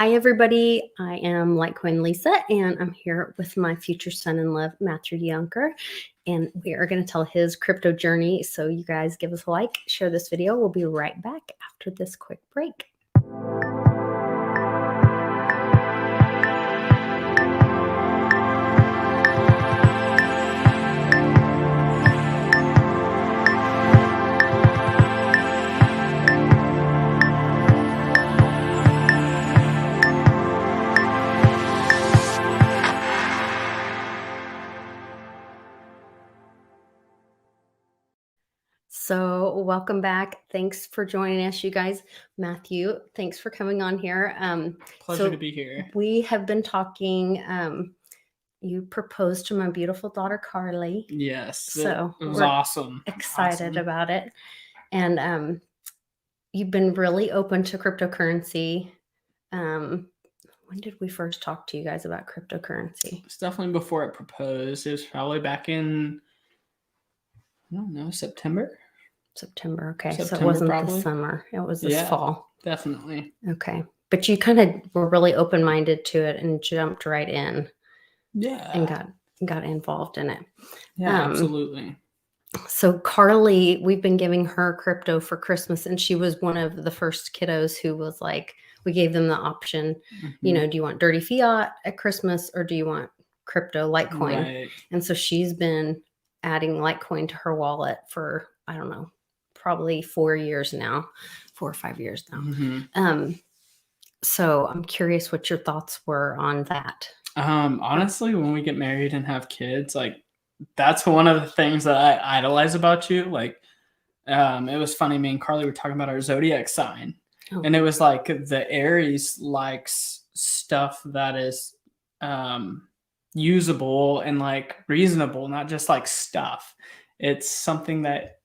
Hi, everybody. I am Litecoin Lisa, and I'm here with my future son-in-law, Matthew Yunker, and we are going to tell his crypto journey. So you guys give us a like, share this video. We'll be right back after this quick break. So welcome back. Thanks for joining us, you guys. Matthew, thanks for coming on here. Pleasure to be here. We have been talking. You proposed to my beautiful daughter, Carly. Yes. So it was awesome. Excited about it. And you've been really open to cryptocurrency. When did we first talk to you guys about cryptocurrency? It's definitely before I proposed. It was probably back in, I don't know, September. Okay. So it wasn't probably. this summer. It was this fall. Definitely. Okay. But you kind of were really open-minded to it and jumped right in. Yeah. And got involved in it. Yeah, absolutely. So Carly, we've been giving her crypto for Christmas, and she was one of the first kiddos who was like, we gave them the option, you know, do you want dirty fiat at Christmas or do you want crypto Litecoin? Right. And so she's been adding Litecoin to her wallet for, I don't know, probably 4 years now, 4 or 5 years now. So I'm curious what your thoughts were on that. Honestly, when we get married and have kids, like that's one of the things that I idolize about you. Like, it was funny. Me and Carly were talking about our zodiac sign, and it was like the Aries likes stuff that is usable and like reasonable, not just like stuff. It's something that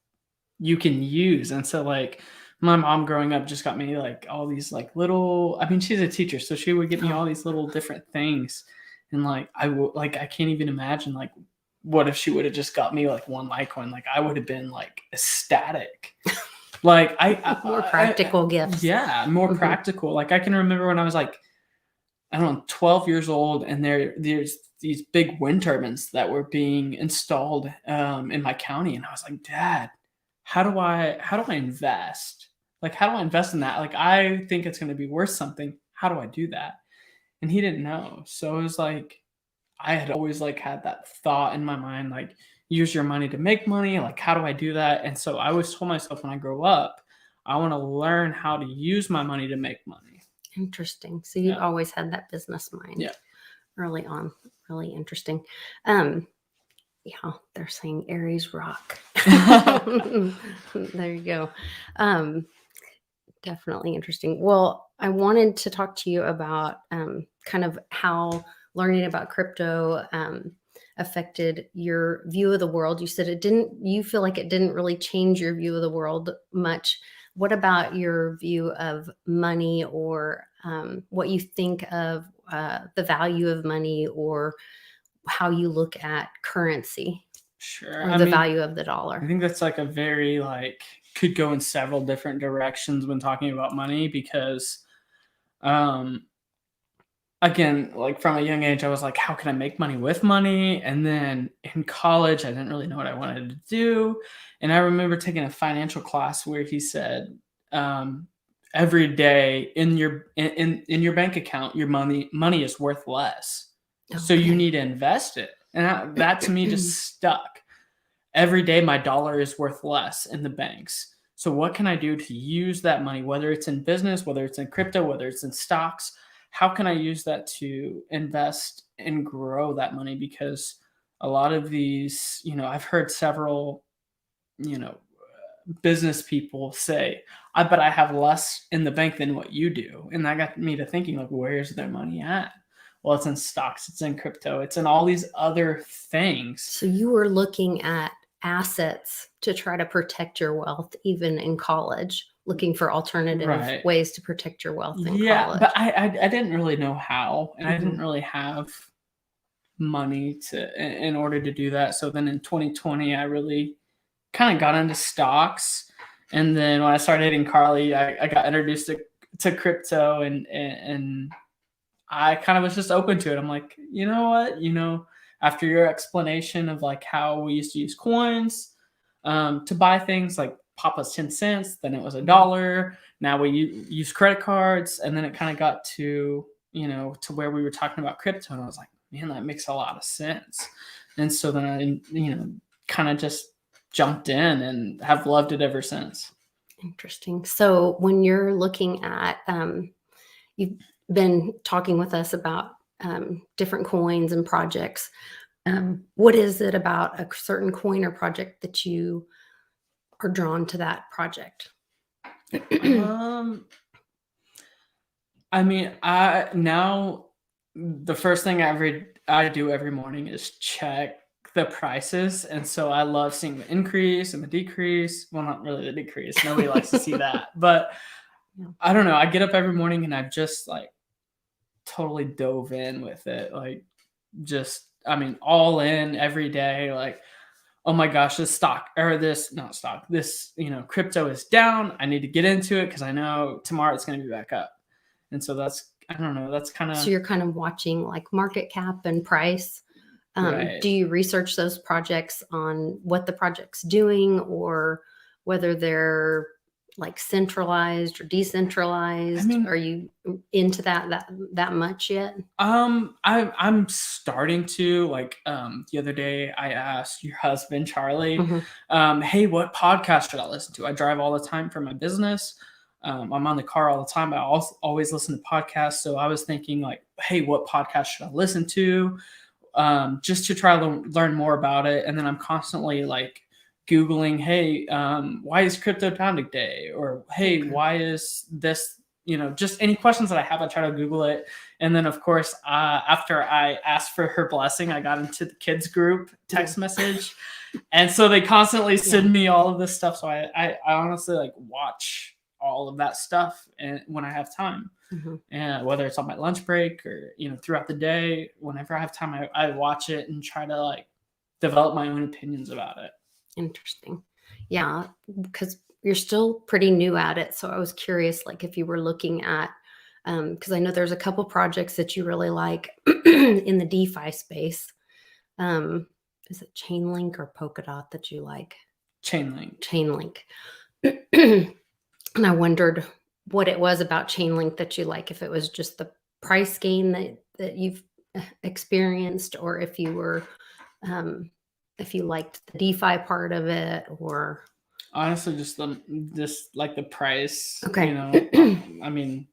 you can use. And so like my mom growing up just got me like all these like little, I mean, she's a teacher, so she would get me all these little different things. And like, I can't even imagine like, what if she would have just got me like one Litecoin? Like I would have been like ecstatic. Like more practical gifts. Yeah. More practical. Like I can remember when I was like, I don't know, 12 years old, and there's these big wind turbines that were being installed in my county. And I was like, Dad, how do I invest? Like, how do I invest in that? Like, I think it's going to be worth something. How do I do that? And he didn't know. So it was like, I had always like had that thought in my mind, like use your money to make money. Like, how do I do that? And so I always told myself when I grow up, I want to learn how to use my money to make money. Interesting. So you've always had that business mind. Yeah. Early on. Really interesting. Yeah, they're saying Aries rock. There you go. Definitely interesting. Well, I wanted to talk to you about kind of how learning about crypto affected your view of the world. You said you feel like it didn't really change your view of the world much. What about your view of money, or what you think of the value of money, or how you look at currency? Sure. Or the value of the dollar? I think that's like a very like could go in several different directions when talking about money, because again, like from a young age, I was like, how can I make money with money? And then in college, I didn't really know what I wanted to do. And I remember taking a financial class where he said, every day in your bank account, your money is worth less. Okay. So you need to invest it. And that to me just stuck. Every day, my dollar is worth less in the banks. So what can I do to use that money, whether it's in business, whether it's in crypto, whether it's in stocks? How can I use that to invest and grow that money? Because a lot of these, I've heard several, business people say, but I have less in the bank than what you do. And that got me to thinking, like, where's their money at? Well, it's in stocks, it's in crypto, it's in all these other things. So you were looking at assets to try to protect your wealth, even in college, looking for alternative ways to protect your wealth in college. Yeah, but I didn't really know how, and I didn't really have money in order to do that. So then in 2020, I really kind of got into stocks. And then when I started dating Carly, I got introduced to crypto, and I kind of was just open to it. I'm like, you know what? After your explanation of like how we used to use coins to buy things like Papa's 10 cents, then it was a dollar. Now we use credit cards. And then it kind of got to where we were talking about crypto. And I was like, man, that makes a lot of sense. And so then I, kind of just jumped in and have loved it ever since. Interesting. So when you're looking at, you've been talking with us about different coins and projects. What is it about a certain coin or project that you are drawn to that project? I mean, the first thing I do every morning is check the prices, and so I love seeing the increase and the decrease. Well, not really the decrease. Nobody likes to see that, but Yeah. I don't know. I get up every morning and I've just like totally dove in with it, like all in every day. Like, oh my gosh, this stock or this not stock, this crypto is down. I need to get into it because I know tomorrow it's going to be back up. And so I don't know, that's kind So of you're kind of watching like market cap and price. right. Do you research those projects on what the project's doing or whether they're like centralized or decentralized? I mean, Are you into that much yet? I'm starting to like. The other day, I asked your husband Charlie, Mhm. hey, what podcast should I listen to? I drive all the time for my business. I'm on the car all the time, but I also always listen to podcasts. So I was thinking like, hey, what podcast should I listen to? Just to try to learn more about it. And then I'm constantly like Googling, hey, why is crypto down today? Or hey, Okay. why is this? Just any questions that I have, I try to Google it. And then, of course, after I asked for her blessing, I got into the kids group text message. And so they constantly send me all of this stuff. So I honestly like watch all of that stuff and when I have time. Mhm. And whether it's on my lunch break or throughout the day, whenever I have time, I watch it and try to like develop my own opinions about it. Interesting. Yeah, because you're still pretty new at it. So I was curious, like, if you were looking at, because I know there's a couple projects that you really like in the DeFi space. Um, is it Chainlink or Polkadot that you like? Chainlink. Chainlink. And I wondered what it was about Chainlink that you like, if it was just the price gain that you've experienced, or um, if you liked the DeFi part of it, or Honestly, just like the price. okay, I mean,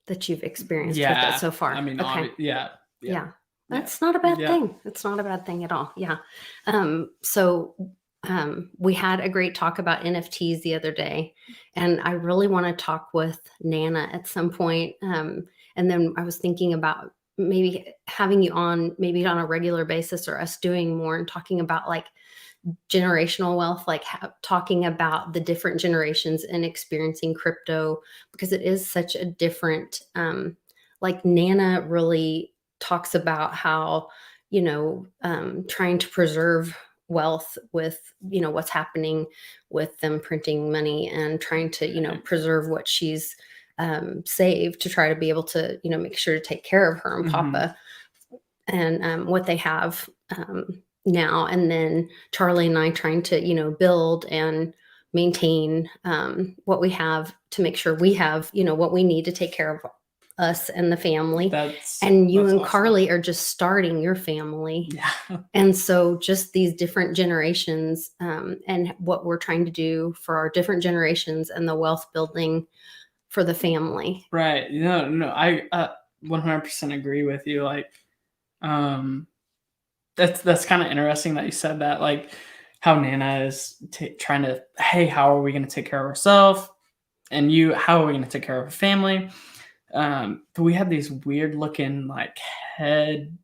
that you've experienced with it yeah. so far. I mean, Okay, yeah. yeah, Yeah. that's not a bad Yeah. thing. It's not a bad thing at all. Yeah. So we had a great talk about NFTs the other day, and I really want to talk with Nana at some point. And then I was thinking about maybe having you on, maybe on a regular basis, or us doing more and talking about like generational wealth, like talking about the different generations and experiencing crypto, because it is such a different, like Nana really talks about how, trying to preserve wealth with, what's happening with them printing money, and trying to, Right. preserve what she's saved to try to be able to, make sure to take care of her and Mhm. Papa, and what they have now. And then Charlie and I trying to, build and maintain what we have to make sure we have, what we need to take care of us and the family. And you That's and awesome. Carly are just starting your family. Yeah. And so just these different generations, and what we're trying to do for our different generations and the wealth building for the family. Right. No, I 100% agree with you. Like, um, that's kind of interesting that you said that. Like, how Nana is trying to, hey, how are we going to take care of ourselves? And how are we going to take care of our family? But we have these weird looking like head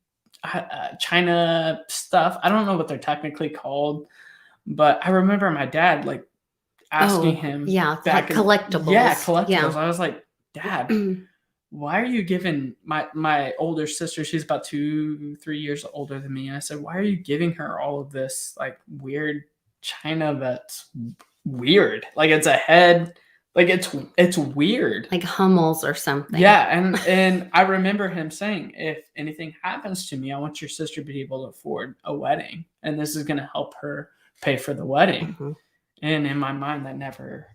China stuff. I don't know what they're technically called, but I remember my dad like asking Oh, him yeah, like back in collectibles. collectibles. Yeah. I was like, Dad, why are you giving my older sister? She's about 2-3 years older than me. And I said, why are you giving her all of this like weird China that's weird? Like it's a head Like it's weird. Like Hummels or something. Yeah, and I remember him saying, if anything happens to me, I want your sister to be able to afford a wedding, and this is going to help her pay for the wedding. Mhm. And in my mind, that never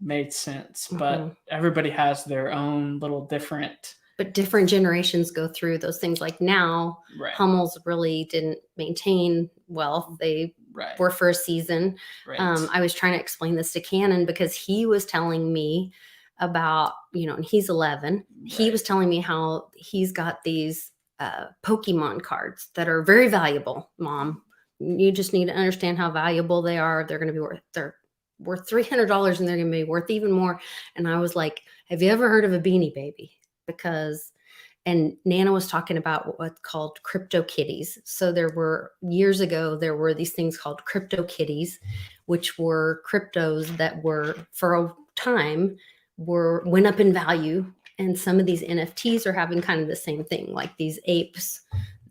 made sense. Mhm. But everybody has their own little different. But different generations go through those things. Like now, Right. Hummels really didn't maintain wealth. They Right. were for a season. Right. I was trying to explain this to Cannon because he was telling me about, and he's 11. He Right. was telling me how he's got these Pokemon cards that are very valuable, Mom. You just need to understand how valuable they are. They're going to be they're worth $300 and they're going to be worth even more. And I was like, have you ever heard of a Beanie Baby? And Nana was talking about what's called crypto kitties. So years ago, there were these things called crypto kitties, which were cryptos that were for a time went up in value. And some of these NFTs are having kind of the same thing, like these apes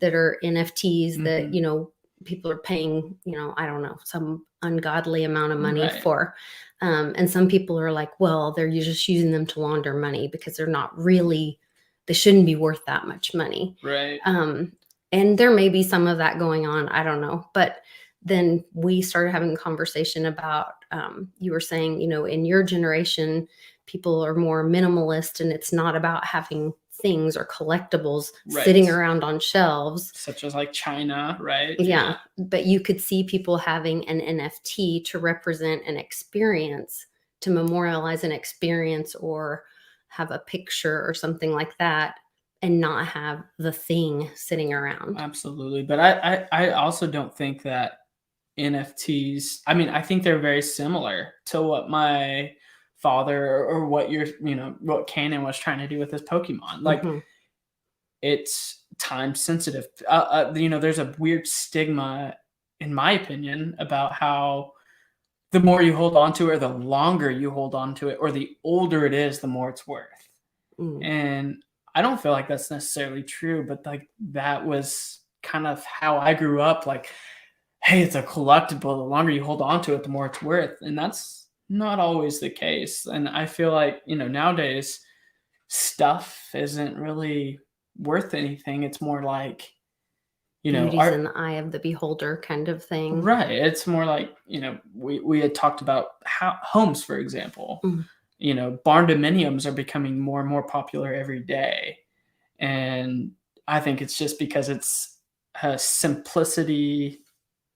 that are NFTs that, people are paying, I don't know, some ungodly amount of money for. And some people are like, well, they're just using them to launder money because they shouldn't be worth that much money. Right. And there may be some of that going on. I don't know. But then we started having a conversation about, you were saying, in your generation, people are more minimalist and it's not about having things or collectibles sitting around on shelves. Such as like China, right? Yeah. But you could see people having an NFT to represent an experience, to memorialize an experience or have a picture or something like that, and not have the thing sitting around. Absolutely. But I also don't think that NFTs, I mean, I think they're very similar to what my father or what what Cannon was trying to do with his Pokemon. Like, it's time sensitive. There's a weird stigma, in my opinion, about how the more you hold on to it, or the longer you hold on to it, or the older it is, the more it's worth. And I don't feel like that's necessarily true, but like that was kind of how I grew up. Like, hey, it's a collectible. The longer you hold on to it, the more it's worth. And that's not always the case. And I feel like, nowadays stuff isn't really worth anything. It's more like, beauty's in the eye of the beholder kind of thing. Right. It's more like, we had talked about homes, for example. Barndominiums are becoming more and more popular every day. And I think it's just because it's a simplicity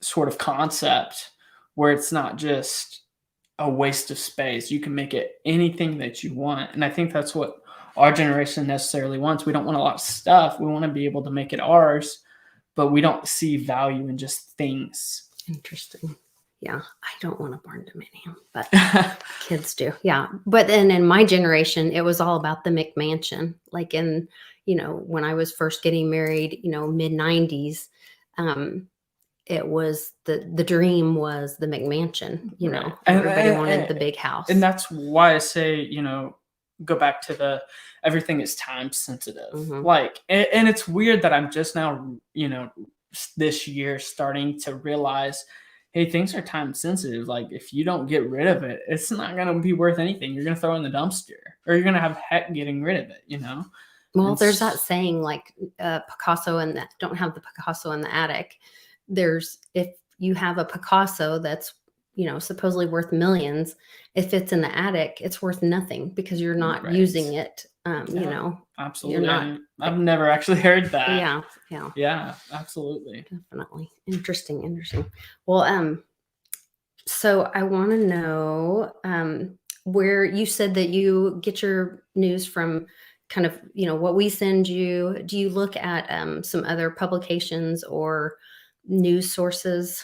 sort of concept where it's not just a waste of space. You can make it anything that you want. And I think that's what our generation necessarily wants. We don't want a lot of stuff. We want to be able to make it ours, but we don't see value in just things. Interesting. Yeah, I don't want a barn dominium, but kids do. Yeah. But then in my generation, it was all about the McMansion. Like when I was first getting married, mid 90s, it was the dream was the McMansion, everybody wanted the big house. And that's why I say, go back to everything is time sensitive. Like, and it's weird that I'm just now, this year starting to realize, hey, things are time sensitive. Like, if you don't get rid of it, it's not going to be worth anything. You're going to throw it in the dumpster, or you're going to have heck getting rid of it, Well, there's that saying, like, Picasso don't have the Picasso in the attic. If you have a Picasso that's, supposedly worth millions, if it's in the attic, it's worth nothing because you're not using it. Absolutely. I've never actually heard that. Yeah, absolutely. Definitely. Interesting. Well, so I want to know where you said that you get your news from, kind of, what we send you. Do you look at some other publications or news sources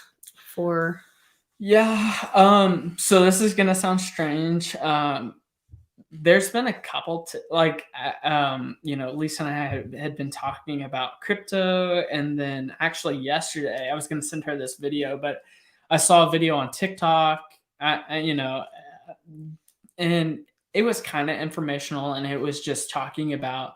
for? Yeah. So this is gonna sound strange. There's been a couple Lisa and I had been talking about crypto, and then actually yesterday I was gonna send her this video, but I saw a video on TikTok, and it was kind of informational, and it was just talking about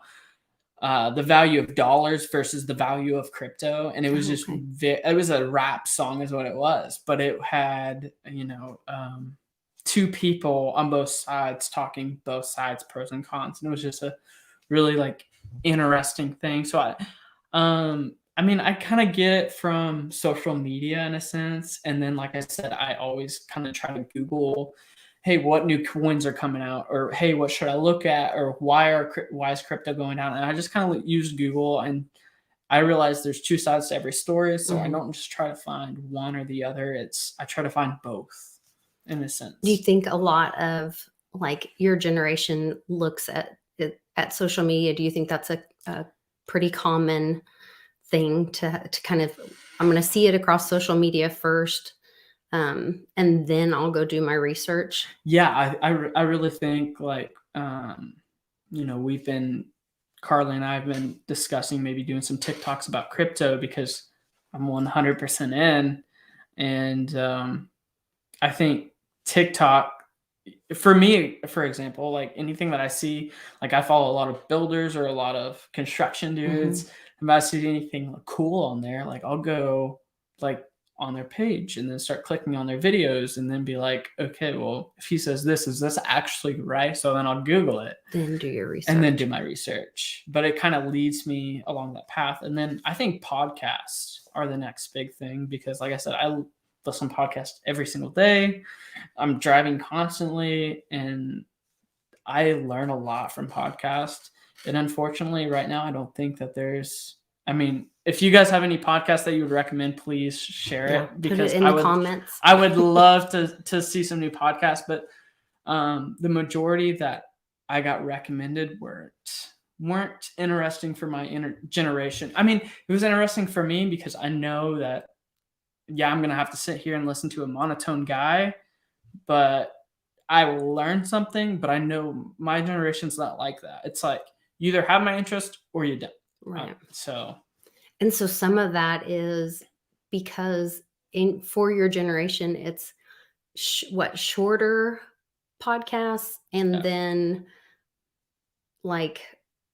the value of dollars versus the value of crypto. And it was it was a rap song is what it was, but it had, two people on both sides talking both sides, pros and cons, and it was just a really like interesting thing. So I mean, I kind of get it from social media in a sense, and then like I said, I always kind of try to Google, hey, what new coins are coming out, or hey, what should I look at, or why is crypto going down? And I just kind of use Google, and I realize there's two sides to every story, so I don't just try to find one or the other. I try to find both in a sense. Do you think a lot of like your generation looks at social media? Do you think that's a pretty common thing to kind of, I'm going to see it across social media first, and then I'll go do my research? Yeah, I really think like, Carly and I have been discussing maybe doing some TikToks about crypto because I'm 100% in. And I think TikTok, for me, for example, like anything that I see, like I follow a lot of builders or a lot of construction dudes. If I see anything cool on there, like I'll go like on their page and then start clicking on their videos and then be like, okay, well, if he says this, is this actually right? So then I'll Google it. Then do your research. And then do my research. But it kind of leads me along that path. And then I think podcasts are the next big thing because, like I said, I listen to podcasts every single day. I'm driving constantly and I learn a lot from podcasts. And unfortunately, right now, I don't think that if you guys have any podcasts that you would recommend, please share it because put it in the comments. I would love to see some new podcasts, but the majority that I got recommended weren't interesting for my generation. I mean, it was interesting for me because I know that, yeah, I'm going to have to sit here and listen to a monotone guy, but I will learn something, but I know my generation's not like that. It's like you either have my interest or you don't. Right. And so some of that is because for your generation, it's shorter podcasts and then like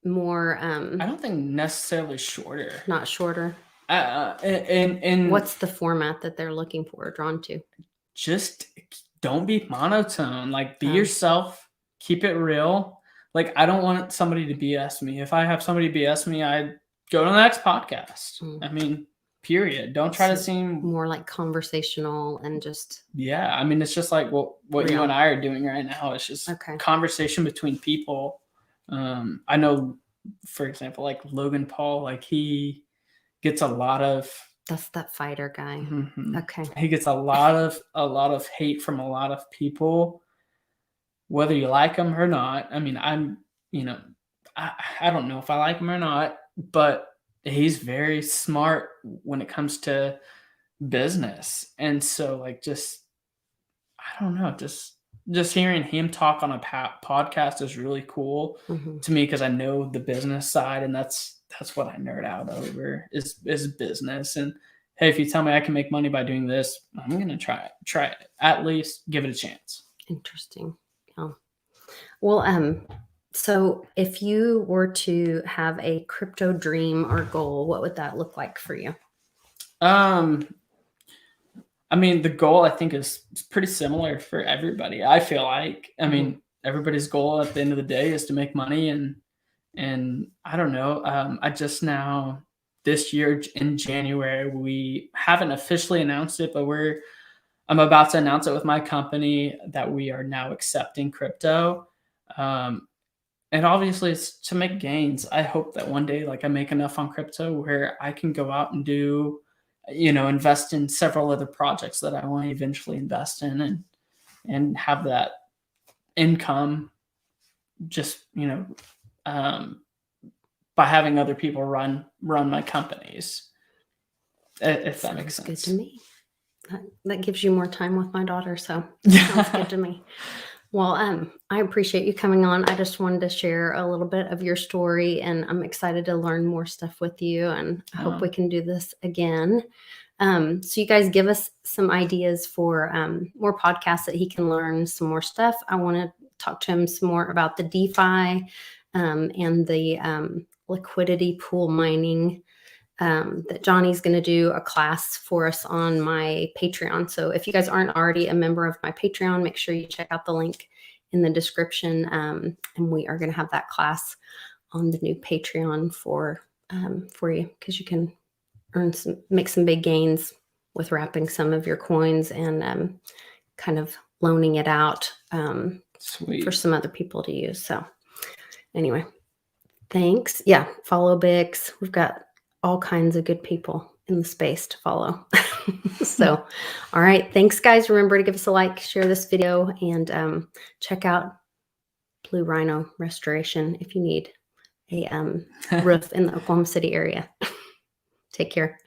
more. I don't think necessarily shorter. Not shorter. And what's the format that they're looking for or drawn to? Just don't be monotone. Like be yourself. Keep it real. Like I don't want somebody to BS me. If I have somebody BS me, I go to the next podcast. I mean, period. Don't try to seem more like conversational and just. Yeah, I mean, it's just like what you and I are doing right now. It's just conversation between people. I know, for example, like Logan Paul, like he gets a lot of. That's that fighter guy. Okay. He gets a lot of hate from a lot of people, whether you like him or not. I mean, I don't know if I like him or not, but he's very smart when it comes to business. And so like, I don't know, just hearing him talk on a podcast is really cool to me because I know the business side, and that's what I nerd out over is business. And hey, if you tell me I can make money by doing this, I'm gonna try it. At least give it a chance. Interesting. Yeah. Well, so if you were to have a crypto dream or goal, what would that look like for you? I mean, the goal I think is pretty similar for everybody. I feel like, I mean, everybody's goal at the end of the day is to make money, and I don't know. I just now this year in January, we haven't officially announced it, but I'm about to announce it with my company that we are now accepting crypto. And obviously it's to make gains. I hope that one day, like I make enough on crypto where I can go out and do, invest in several other projects that I want to eventually invest in and have that income just, by having other people run my companies, if that makes sense. Good to me. That gives you more time with my daughter. So sounds good to me. Well, I appreciate you coming on. I just wanted to share a little bit of your story, and I'm excited to learn more stuff with you, and I hope we can do this again. So you guys give us some ideas for more podcasts that he can learn some more stuff. I want to talk to him some more about the DeFi and the liquidity pool mining that Johnny's going to do a class for us on my Patreon. So if you guys aren't already a member of my Patreon, make sure you check out the link in the description. And we are going to have that class on the new Patreon for you, because you can make some big gains with wrapping some of your coins and kind of loaning it out for some other people to use. So anyway, thanks. Yeah, follow Bix. We've got all kinds of good people in the space to follow. So, all right. Thanks, guys. Remember to give us a like, share this video, and check out Blue Rhino Restoration if you need a roof in the Oklahoma City area. Take care.